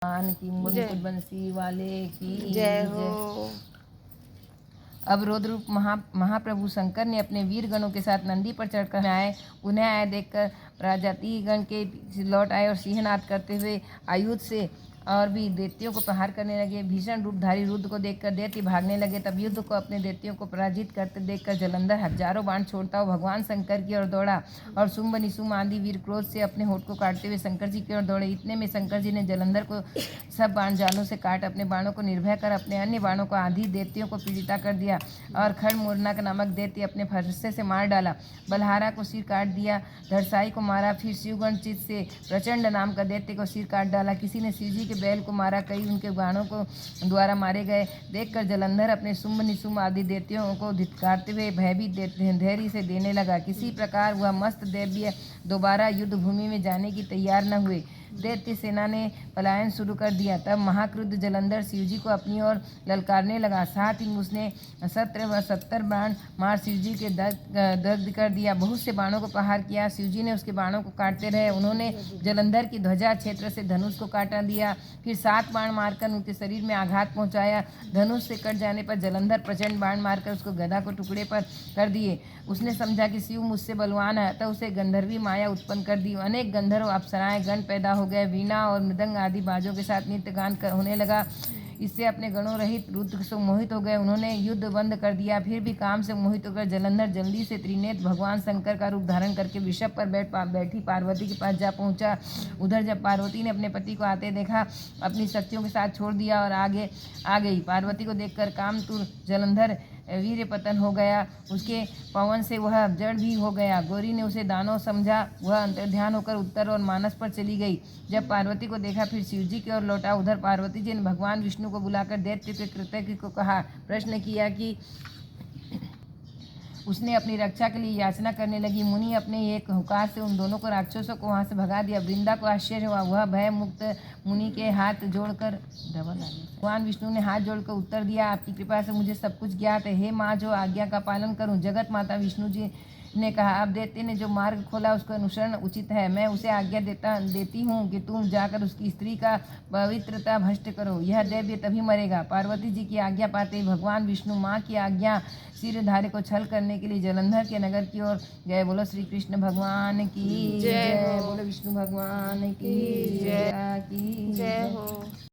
भगवान की जय मुकुट बंसी वाले की जय हो। अब रौद्र रूप महाप्रभु शंकर ने अपने वीर गणों के साथ नंदी पर चढ़कर आए। उन्हें आए देखकर प्रजाति गण के लौट आए और सिंहनाद करते हुए आयुध से और भी दैत्यों को प्रहार करने लगे। भीषण रूपधारी रुद्र को देखकर दैत्य भागने लगे। तब युद्ध को अपने दैत्यों को पराजित करते देखकर जलंधर हजारों बाण छोड़ता हुआ भगवान शंकर की ओर दौड़ा और शुंभ निशुंभ आदि वीर क्रोध से अपने होठ को काटते हुए शंकर जी की ओर दौड़े। इतने में शंकर जी ने जलंधर को सब बाण जालों से काट अपने बाणों को निर्भय कर अपने अन्य बाणों को आधी दैत्यों को पीड़िता कर दिया और खड़ मोरनाक नामक दैत्य अपने फरसे से मार डाला। बलहारा को सिर काट दिया, धरसाई को मारा, फिर शिवगण चित से प्रचंड नाम का दैत्य को सिर काट डाला। किसी ने शिव जी के बैल को मारा, कई उनके बाणों को द्वारा मारे गए। देखकर जलंधर अपने शुंभ निशुंभ आदि दैत्यों को धिक्कारते हुए भयभीत धैर्य से देने लगा। किसी प्रकार वह मस्त दैत्य दोबारा युद्ध भूमि में जाने की तैयार न हुए। दैत्य सेना ने पलायन शुरू कर दिया। तब महाक्रुद्ध जलंधर शिवजी को अपनी ओर ललकारने लगा। साथ ही उसने 70 बाण मार शिवजी के दग्ध कर दिया। बहुत से बाणों को प्रहार किया। शिवजी ने उसके बाणों को काटते रहे। उन्होंने जलंधर की ध्वजा क्षेत्र से धनुष को काटा दिया। फिर 7 बाण मारकर उनके शरीर में आघात पहुंचाया। धनुष से कट जाने पर जलंधर प्रचंड बाण मारकर उसको गदा को टुकड़े पर कर दिए। उसने समझा कि शिव मुझसे बलवान है, तो उसे गंधर्वी माया उत्पन्न कर दी। अनेक गंधर्व अप्सराएं गण पैदा हो गए। वीणा और मृदंग आदि बाजों के साथ नृत्य गान होने लगा। इससे अपने गणों रहित रुद्र से मोहित हो गए। उन्होंने युद्ध बंद कर दिया। फिर भी काम से मोहित होकर जलंधर जल्दी से त्रिनेत्र भगवान शंकर का रूप धारण करके वृषभ पर बैठी पार्वती के पास जा पहुंचा। उधर जब पार्वती ने अपने पति को आते देखा, अपनी शक्तियों के साथ छोड़ दिया और आगे आ गई। पार्वती को देखकर कामतुर जलंधर वीर्य पतन हो गया। उसके पवन से वह जड़ भी हो गया। गौरी ने उसे दानव समझा। वह अंतर्ध्यान होकर उत्तर और मानस पर चली गई। जब पार्वती को देखा, फिर शिवजी की ओर लौटा। उधर पार्वती जी ने भगवान विष्णु को बुलाकर दैत्य के कृतज्ञ को कहा, प्रश्न किया कि उसने अपनी रक्षा के लिए याचना करने लगी। मुनि अपने एक हुंकार से उन दोनों को राक्षसों को वहां से भगा दिया। वृंदा को आश्चर्य हुआ। वह भय मुक्त मुनि के हाथ जोड़कर भगवान विष्णु ने हाथ जोड़कर उत्तर दिया, आपकी कृपा से मुझे सब कुछ ज्ञात है। हे माँ, जो आज्ञा का पालन करूं। जगत माता विष्णु जी ने कहा, अब दैत्य ने जो मार्ग खोला उसका अनुसरण उचित है। मैं उसे आज्ञा देती हूँ कि तुम जाकर उसकी स्त्री का पवित्रता भ्रष्ट करो। यह दैत्य तभी मरेगा। पार्वती जी की आज्ञा पाते ही भगवान विष्णु माँ की आज्ञा सिरधारे को छल करने के लिए जलंधर के नगर की ओर गए। बोलो श्री कृष्ण भगवान की जय। बोलो विष्णु भगवान की जय। जय हो।